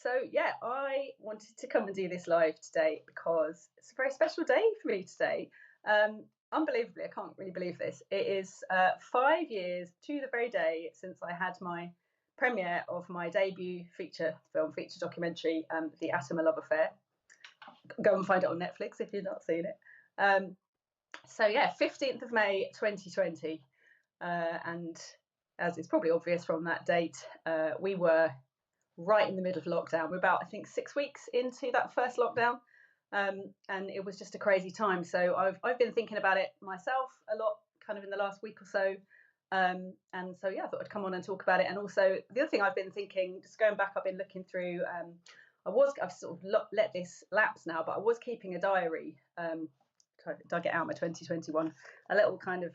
So yeah, I wanted to come and do this live today because it's a very special day for me today. Unbelievably, I can't really believe this. It is 5 years to the very day since I had my premiere of my debut feature documentary, The Atom, a Love Affair. Go and find it on Netflix if you've not seen it. So yeah, 15th of May 2020. And as it's probably obvious from that date, we were right in the middle of lockdown. We're about, I think, 6 weeks into that first lockdown. And it was just a crazy time. So I've been thinking about it myself a lot, kind of in the last week or so. And so, yeah, I thought I'd come on and talk about it. And also, the other thing I've been thinking, just going back, I've been looking through, I've sort of let this lapse now, but I was keeping a diary. I dug it out, my 2021, a little kind of,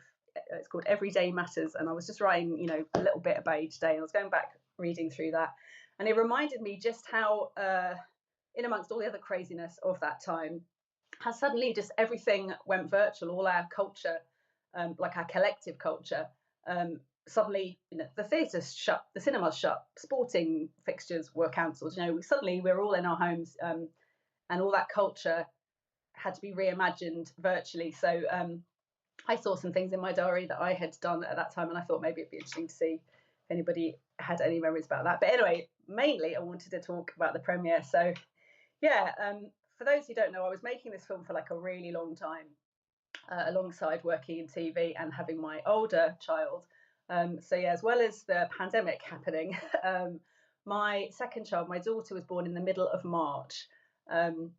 it's called Everyday Matters. And I was just writing, a little bit about each day. And I was going back, reading through that. And it reminded me just how, in amongst all the other craziness of that time, how suddenly just everything went virtual. All our culture, like our collective culture, suddenly, the theatres shut, the cinemas shut, sporting fixtures were cancelled. Suddenly we're all in our homes, and all that culture had to be reimagined virtually. So I saw some things in my diary that I had done at that time, and I thought maybe it'd be interesting to see if anybody had any memories about that. But anyway, mainly I wanted to talk about the premiere. So yeah, for those who don't know, I was making this film for like a really long time, alongside working in TV and having my older child. So yeah, as well as the pandemic happening, my second child, my daughter, was born in the middle of March. And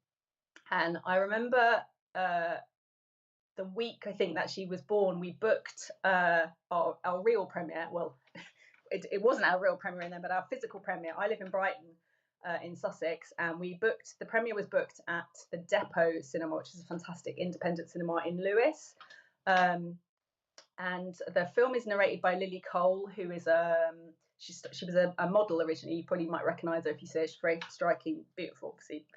I remember the week, I think, that she was born, we booked our real premiere. Well, it wasn't our real premiere then, but our physical premiere. I live in Brighton, in Sussex, and the premiere was booked at the Depot Cinema, which is a fantastic independent cinema in Lewes. And the film is narrated by Lily Cole, who is she was a model originally. You probably might recognise her if you see her. She's very striking, beautiful, obviously,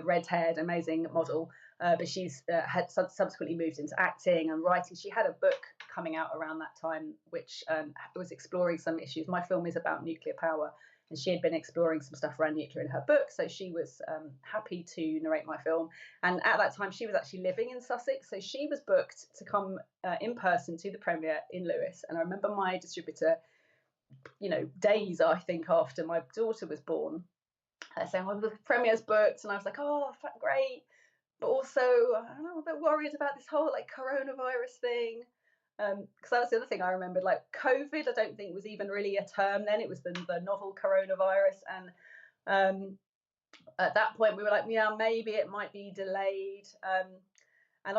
red-haired, amazing model. But she's had subsequently moved into acting and writing. She had a book coming out around that time, which was exploring some issues. My film is about nuclear power, and she had been exploring some stuff around nuclear in her book. So she was happy to narrate my film. And at that time, she was actually living in Sussex. So she was booked to come in person to the premiere in Lewes. And I remember my distributor, days, I think, after my daughter was born, saying, well, the premiere's booked. And I was like, oh, great. But also, I don't know, a bit worried about this whole like coronavirus thing. Because that was the other thing I remembered, like COVID, I don't think was even really a term then. It was the novel coronavirus. And at that point, we were like, yeah, maybe it might be delayed. And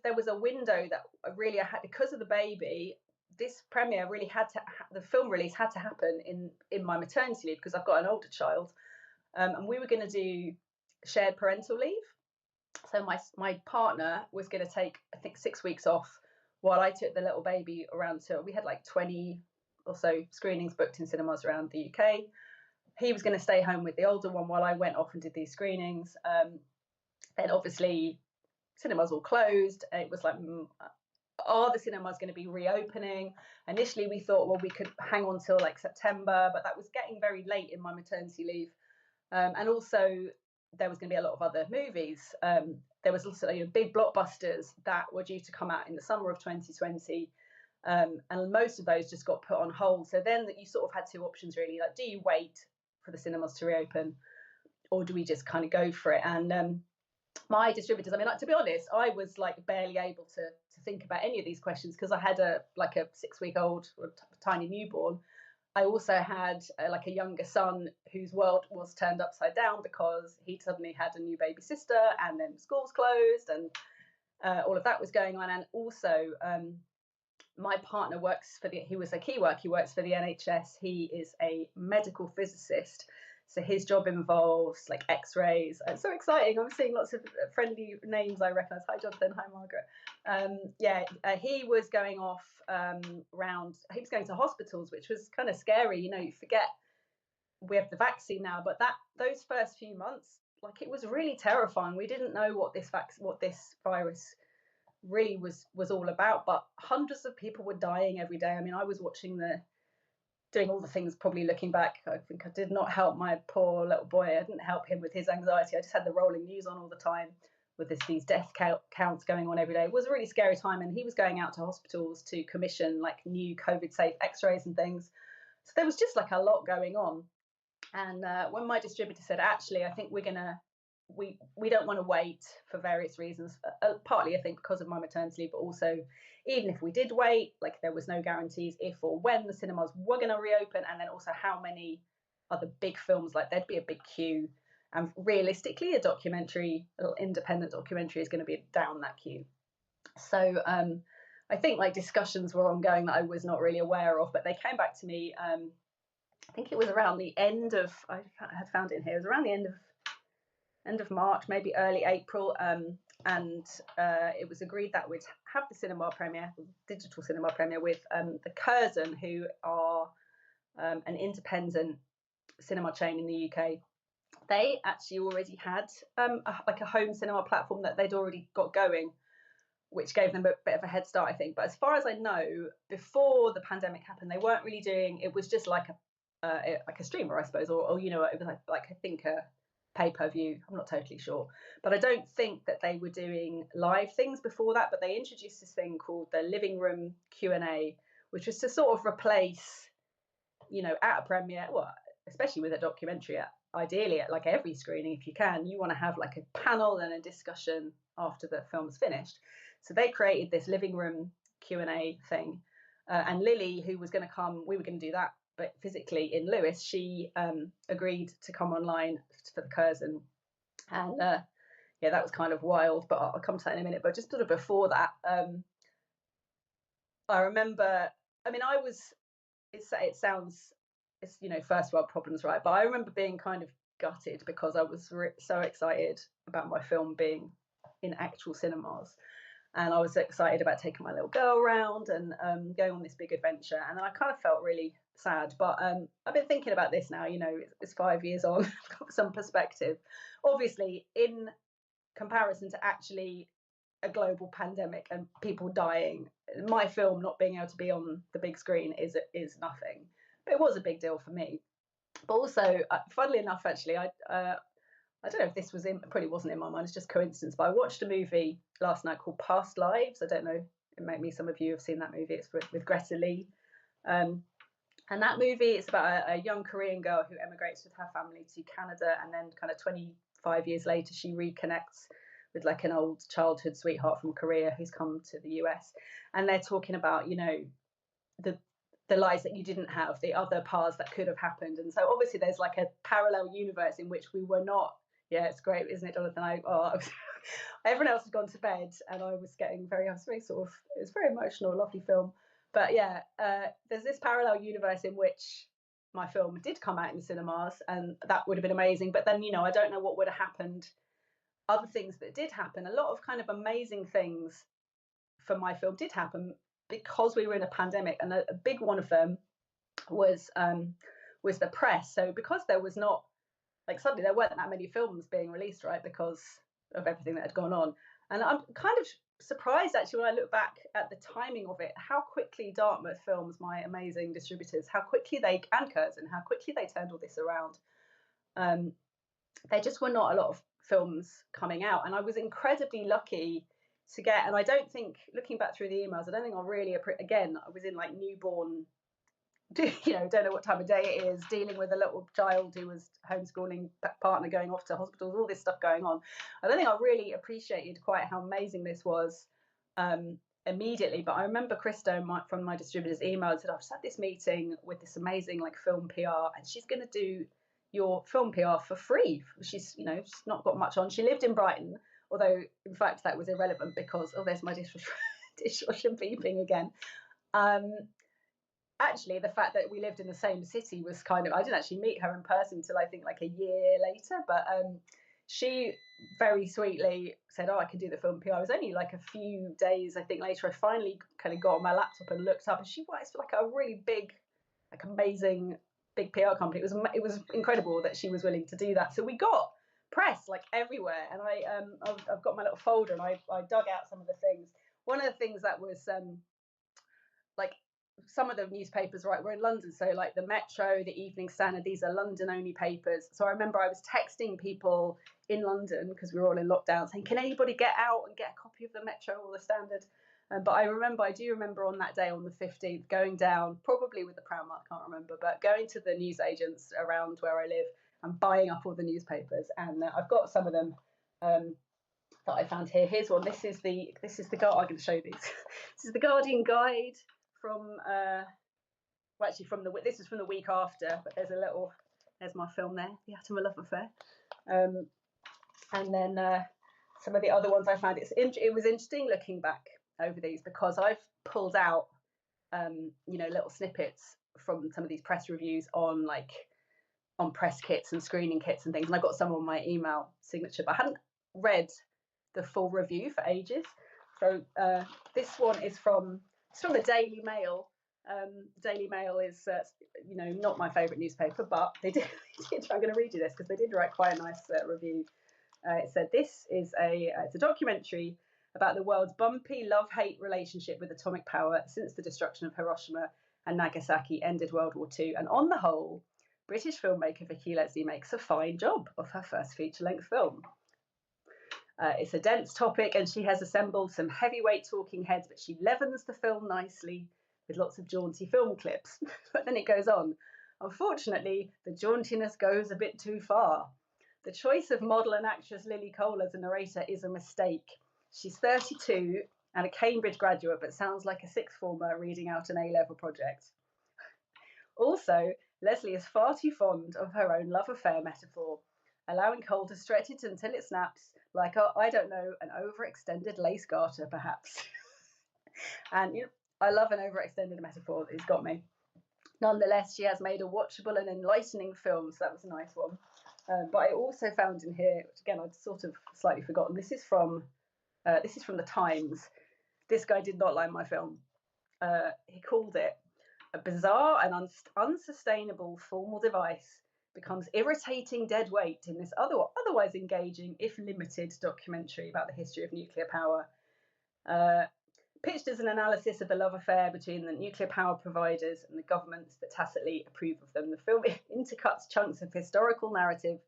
there was a window that really I had, because of the baby, this premiere really the film release had to happen in my maternity leave, because I've got an older child. And we were going to do shared parental leave. So my partner was going to take, I think, 6 weeks off while I took the little baby around. So we had like 20 or so screenings booked in cinemas around the UK. He was going to stay home with the older one while I went off and did these screenings. Then obviously cinemas all closed. It was like, are the cinemas going to be reopening? Initially we thought, well, we could hang on till like September, but that was getting very late in my maternity leave. And also there was going to be a lot of other movies. There was also big blockbusters that were due to come out in the summer of 2020. And most of those just got put on hold. So then you sort of had two options really, like, do you wait for the cinemas to reopen, or do we just kind of go for it? And my distributors, I mean, like, to be honest, I was like barely able to think about any of these questions, because I had a 6-week-old tiny newborn. I also had like a younger son whose world was turned upside down because he suddenly had a new baby sister, and then schools closed, and all of that was going on. And also my partner he was a key work, he works for the NHS. He is a medical physicist. So his job involves like x-rays. It's so exciting. I'm seeing lots of friendly names I recognise. Hi, Jonathan. Hi, Margaret. He was going off he was going to hospitals, which was kind of scary. You forget we have the vaccine now, but those first few months, like, it was really terrifying. We didn't know what this virus really was all about, but hundreds of people were dying every day. I mean, I was watching doing all the things, probably looking back, I think I did not help my poor little boy. I didn't help him with his anxiety. I just had the rolling news on all the time with these death counts going on every day. It was a really scary time, and he was going out to hospitals to commission like new COVID safe x-rays and things. So there was just like a lot going on. And when my distributor said, actually, I think we don't want to wait for various reasons, partly I think because of my maternity leave, but also even if we did wait, like there was no guarantees if or when the cinemas were going to reopen, and then also how many other big films, like there'd be a big queue, and realistically a documentary, a little independent documentary, is going to be down that queue. So I think like discussions were ongoing that I was not really aware of, but they came back to me. I think it was around the end of, I had found it in here, it was around the end of March, maybe early April, and it was agreed that we'd have the cinema premiere, digital cinema premiere, with the Curzon, who are an independent cinema chain in the UK. They actually already had like a home cinema platform that they'd already got going, which gave them a bit of a head start, I think. But as far as I know, before the pandemic happened, they weren't really doing. It was just like a streamer, I suppose, or you know, it was like I think a pay-per-view. I'm not totally sure, but I don't think that they were doing live things before that. But they introduced this thing called the living room Q&A, which was to sort of replace, you know, at a premiere, well, especially with a documentary, ideally at like every screening, if you can, you want to have like a panel and a discussion after the film's finished. So they created this living room Q&A thing, and Lily, who was going to come, we were going to do that, but physically in Lewes, she agreed to come online for the Curzon. And yeah, that was kind of wild, but I'll come to that in a minute. But just sort of before that, I remember, I mean, it sounds, it's, you know, first world problems, right? But I remember being kind of gutted because I was so excited about my film being in actual cinemas. And I was excited about taking my little girl around and going on this big adventure. And then I kind of felt really sad. But I've been thinking about this now, you know, it's 5 years on, I've got some perspective. Obviously, in comparison to actually a global pandemic and people dying, my film not being able to be on the big screen is nothing. But it was a big deal for me. But also, funnily enough, actually, I don't know if this was probably wasn't in my mind, it's just coincidence, but I watched a movie last night called Past Lives. I don't know, maybe some of you have seen that movie. It's with Greta Lee. And that movie is about a young Korean girl who emigrates with her family to Canada, and then kind of 25 years later, she reconnects with like an old childhood sweetheart from Korea who's come to the US. And they're talking about, you know, the lives that you didn't have, the other paths that could have happened. And so obviously there's like a parallel universe in which we were not. Yeah, it's great, isn't it, Jonathan? Everyone else had gone to bed, and I was very sort of, it was very emotional, lovely film. But yeah, there's this parallel universe in which my film did come out in the cinemas, and that would have been amazing. But then, you know, I don't know what would have happened. Other things that did happen, a lot of kind of amazing things for my film did happen because we were in a pandemic, and a big one of them was the press. So because there was not, like, suddenly there weren't that many films being released, right, because of everything that had gone on. And I'm kind of surprised, actually, when I look back at the timing of it, how quickly Dartmouth Films, my amazing distributors, how quickly and Curzon, how quickly they turned all this around. There just were not a lot of films coming out, and I was incredibly lucky to get, and I don't think, looking back through the emails, I don't think I really, again, I was in like newborn, you know, don't know what time of day it is, dealing with a little child who was homeschooling partner going off to hospitals, all this stuff going on. I don't think I really appreciated quite how amazing this was immediately. But I remember Christo from my distributor's email said, I've just had this meeting with this amazing like film PR, and she's going to do your film PR for free. She's, you know, she's not got much on. She lived in Brighton, although in fact that was irrelevant because, oh, there's my dishwasher beeping again. Actually, the fact that we lived in the same city was kind of, I didn't actually meet her in person until I think like a year later, but she very sweetly said, oh, I can do the film PR. It was only like a few days, I think, later, I finally kind of got on my laptop and looked up, and she works for like a really big, like amazing big PR company. It was incredible that she was willing to do that. So we got press like everywhere, and I've got my little folder, and I dug out some of the things. One of the things that was like some of the newspapers, right, were in London. So like the Metro, the Evening Standard, these are London only papers. So I remember I was texting people in London, because we were all in lockdown, saying, can anybody get out and get a copy of the Metro or the Standard? But I do remember on that day, on the 15th, going down, probably with the pram, I can't remember, but going to the newsagents around where I live and buying up all the newspapers. And I've got some of them that I found here. Here's one. This is the Guardian. I'm going to show you these. This is the Guardian guide from well, actually this is from the week after, but there's my film there, The Atom of Love Affair. And then some of the other ones I found. It was interesting looking back over these, because I've pulled out little snippets from some of these press reviews on press kits and screening kits and things, and I got some on my email signature, but I hadn't read the full review for ages. So this one is from the Daily Mail. Daily Mail is not my favourite newspaper, but they did I'm going to read you this, because they did write quite a nice review. It said, this is it's a documentary about the world's bumpy love-hate relationship with atomic power since the destruction of Hiroshima and Nagasaki ended World War II, and on the whole, British filmmaker Vicki Lesley makes a fine job of her first feature-length film. It's a dense topic, and she has assembled some heavyweight talking heads, but she leavens the film nicely with lots of jaunty film clips. But then it goes on. Unfortunately, the jauntiness goes a bit too far. The choice of model and actress Lily Cole as a narrator is a mistake. She's 32 and a Cambridge graduate, but sounds like a sixth former reading out an A-level project. Also, Lesley is far too fond of her own love affair metaphor, allowing Cole to stretch it until it snaps, like, I don't know, an overextended lace garter, perhaps. And I love an overextended metaphor. It's got me. Nonetheless, she has made a watchable and enlightening film, so that was a nice one. But I also found in here, which again I'd sort of slightly forgotten, this is from the Times. This guy did not like my film. He called it a bizarre and unsustainable formal device becomes irritating dead weight in this otherwise engaging, if limited, documentary about the history of nuclear power. Pitched as an analysis of the love affair between the nuclear power providers and the governments that tacitly approve of them, the film intercuts chunks of historical narrative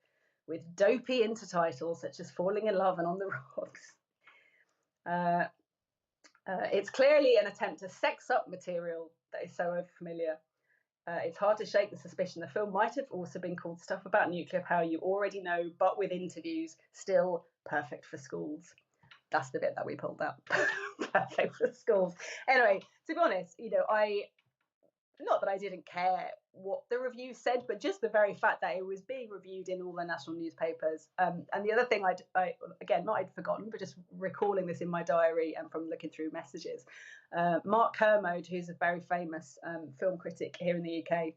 with dopey intertitles such as Falling in Love and On the Rocks. It's clearly an attempt to sex up material that is so overfamiliar. It's hard to shake the suspicion the film might have also been called Stuff About Nuclear Power You Already Know, but with interviews, still perfect for schools. That's the bit that we pulled out. Perfect for schools. Anyway, to be honest, not that I didn't care what the review said, but just the very fact that it was being reviewed in all the national newspapers. And the other thing I'd forgotten, but just recalling this in my diary and from looking through messages, Mark Kermode, who's a very famous film critic here in the UK,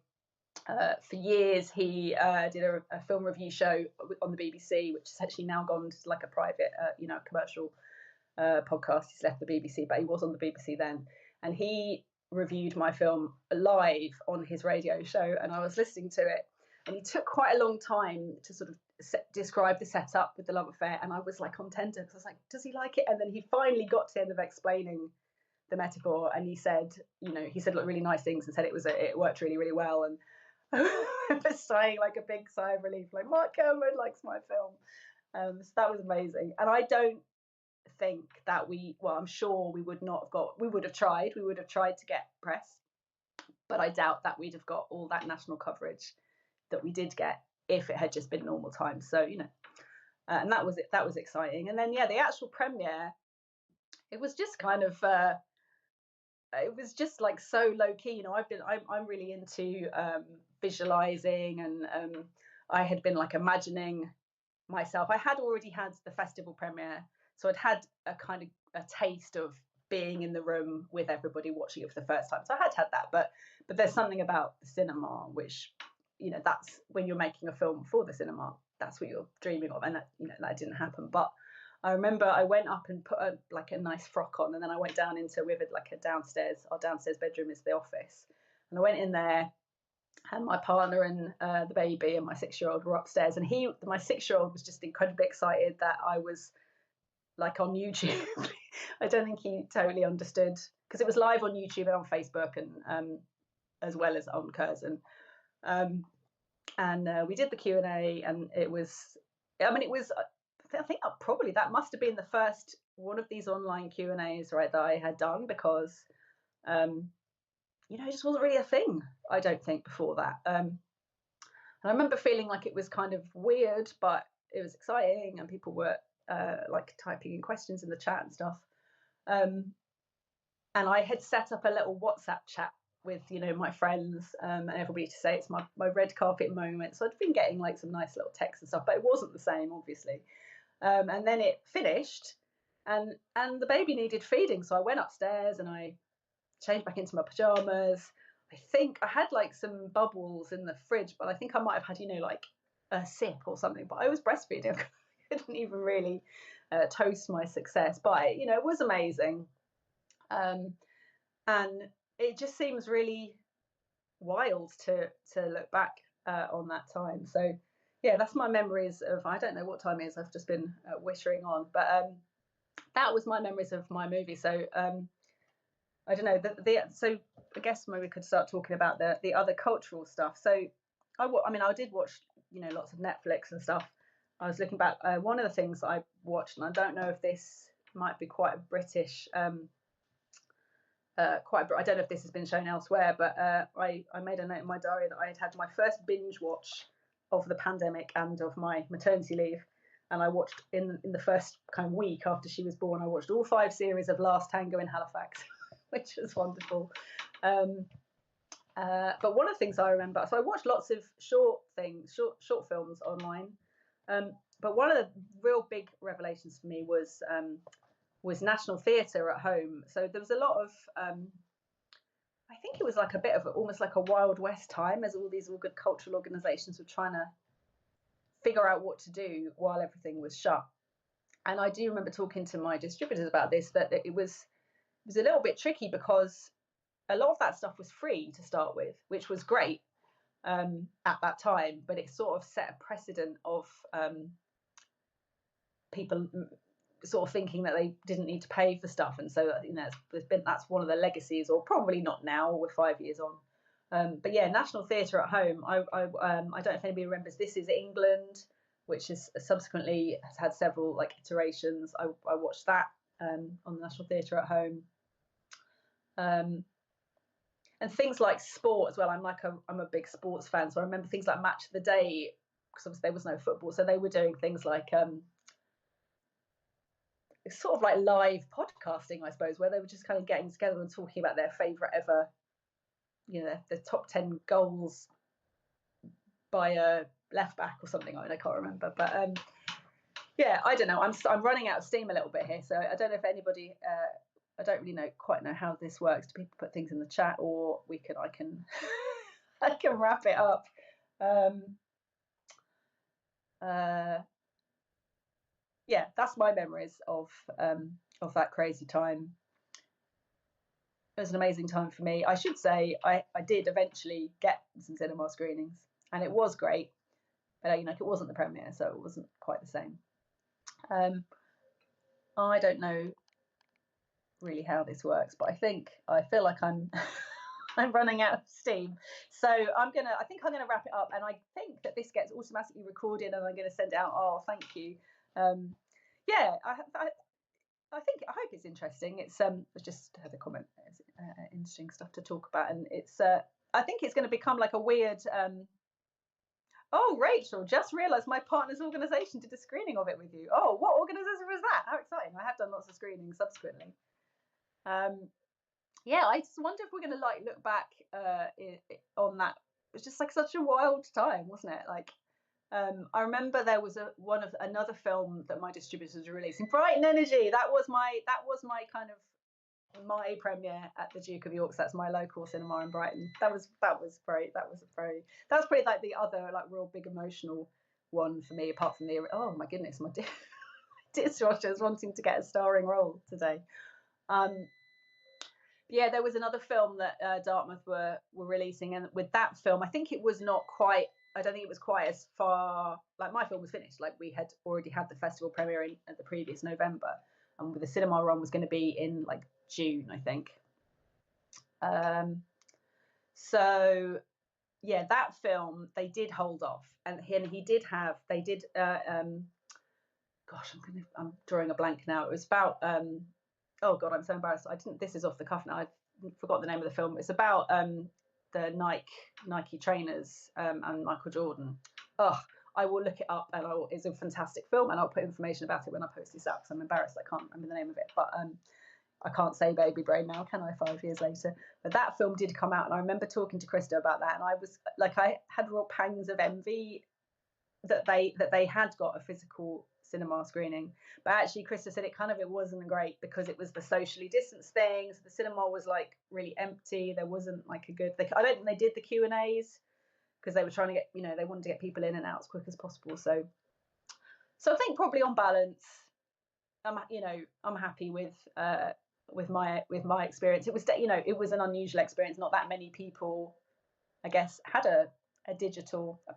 for years he did a film review show on the BBC, which has actually now gone to like a private, commercial podcast. He's left the BBC, but he was on the BBC then, and he reviewed my film live on his radio show, and I was listening to it, and he took quite a long time to sort of describe the setup with the love affair, and I was like on tender, because I was like, does he like it? And then he finally got to the end of explaining the metaphor, and he said really nice things, and said it worked really, really well. And I was sighing like a big sigh of relief, like, Mark Kermode likes my film. So that was amazing. And I don't think that I'm sure we would have tried to get press, but I doubt that we'd have got all that national coverage that we did get if it had just been normal times. So and that was it. That was exciting. And then the actual premiere, it was just kind of it was just like so low key. I'm really into visualizing, and I had been like imagining myself. I had already had the festival premiere, so I'd had a kind of a taste of being in the room with everybody watching it for the first time. So I had that, but there's something about the cinema which, that's when you're making a film for the cinema, that's what you're dreaming of, and that didn't happen. But I remember I went up and put a nice frock on, and then I went down into, we had like our downstairs bedroom is the office, and I went in there, and my partner and the baby and my 6-year-old were upstairs, and my 6-year-old was just incredibly excited that I was like on YouTube. I don't think he totally understood, because it was live on YouTube and on Facebook, and as well as on Curzon. We did the Q&A, and it was, I mean, it was, I think probably that must have been the first one of these online Q&As, right, that I had done, because it just wasn't really a thing, I don't think, before that. And I remember feeling like it was kind of weird, but it was exciting, and people were like typing in questions in the chat and stuff. And I had set up a little WhatsApp chat with my friends, and everybody, to say it's my red carpet moment. So I'd been getting like some nice little texts and stuff, but it wasn't the same, obviously. And then it finished, and the baby needed feeding, so I went upstairs and I changed back into my pajamas. I think I had like some bubbles in the fridge, but I think I might have had like a sip or something. But I was breastfeeding. I couldn't even really toast my success, but it was amazing. And it just seems really wild to look back on that time. So yeah, that's my memories of, I don't know what time it is, I've just been wittering on, but that was my memories of my movie. So I don't know, so I guess maybe we could start talking about the other cultural stuff. So I did watch lots of Netflix and stuff. I was looking back, one of the things I watched, and I don't know if this might be quite a British I don't know if this has been shown elsewhere, but I made a note in my diary that I had my first binge watch of the pandemic and of my maternity leave, and I watched in the first kind of week after she was born, I watched all 5 series of Last Tango in Halifax, which was wonderful. But one of the things I remember, so I watched lots of short films online, but one of the real big revelations for me was National Theatre at home. So there was a lot of, I think it was like a bit of almost like a Wild West time, as all these good cultural organisations were trying to figure out what to do while everything was shut. And I do remember talking to my distributors about this, that it was a little bit tricky, because a lot of that stuff was free to start with, which was great at that time, but it sort of set a precedent of people sort of thinking that they didn't need to pay for stuff, and so that's one of the legacies, or probably not now, we're 5 years on. But yeah, National Theatre at Home, I don't know if anybody remembers, this is England, which is subsequently has had several like iterations. I watched that on the National Theatre at Home. And things like sport as well. I'm a big sports fan, so I remember things like Match of the Day, because obviously there was no football, so they were doing things like sort of like live podcasting, I suppose, where they were just kind of getting together and talking about their favourite ever, the top 10 goals by a left back or something. I can't remember, but yeah, I don't know. I'm running out of steam a little bit here, so I don't know if anybody. I don't really quite know how this works. Do people put things in the chat, or I can I can wrap it up. Yeah, that's my memories of that crazy time. It was an amazing time for me. I should say I did eventually get some cinema screenings, and it was great, but it wasn't the premiere, so it wasn't quite the same. I don't know really how this works, but I feel like I'm I'm running out of steam, so I think I'm gonna wrap it up, and I think that this gets automatically recorded, and I'm gonna send it out. Oh, thank you. Yeah, I hope it's interesting. It's just had a comment. It's interesting stuff to talk about, and it's I think it's going to become like a weird. Oh, Rachel, just realised my partner's organisation did a screening of it with you. Oh, what organisation was that? How exciting! I have done lots of screenings subsequently. Yeah, I just wonder if we're going to like look back on that. It was just like such a wild time, wasn't it? Like, I remember there was another film that my distributors were releasing, Brighton Energy. That was my kind of my premiere at the Duke of York's. That's my local cinema in Brighton. That was great. That was probably like the other like real big emotional one for me, apart from the, oh my goodness, my dishwasher is wanting to get a starring role today. Yeah, there was another film that Dartmouth were releasing, and with that film, I think it was not quite I don't think it was quite as far. Like my film was finished. Like we had already had the festival premiere at the previous November, and the cinema run was going to be in like June, I think. So yeah, that film they did hold off, and he did have. They did. Gosh, I'm drawing a blank now. It was about. Oh God, I'm so embarrassed. I didn't. This is off the cuff now. I forgot the name of the film. It's about the Nike trainers and Michael Jordan. Oh, I will look it up, and it's a fantastic film, and I'll put information about it when I post this up. Because I'm embarrassed I can't remember the name of it, but I can't say baby brain now, can I? 5 years later, but that film did come out, and I remember talking to Krista about that, and I was like, I had real pangs of envy that they had got a physical cinema screening, but actually Krista said it wasn't great because it was the socially distanced thing, so the cinema was like really empty. There wasn't like a good, I don't think they did the Q&As because they were trying to get, they wanted to get people in and out as quick as possible. So I think probably on balance, I'm happy with my experience. It was it was an unusual experience. Not that many people, I guess, had a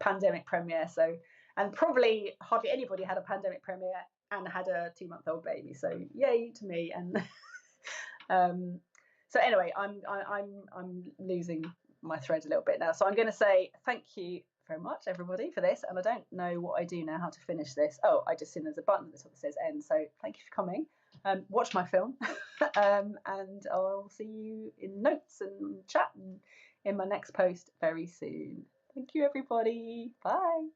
pandemic premiere. So, and probably hardly anybody had a pandemic premiere and had a 2-month-old baby. So yay to me. And so anyway, I'm losing my thread a little bit now. So I'm going to say thank you very much, everybody, for this. And I don't know what I do now, how to finish this. Oh, I just seen there's a button at the top that says end. So thank you for coming. Watch my film, and I'll see you in notes and chat and in my next post very soon. Thank you, everybody. Bye.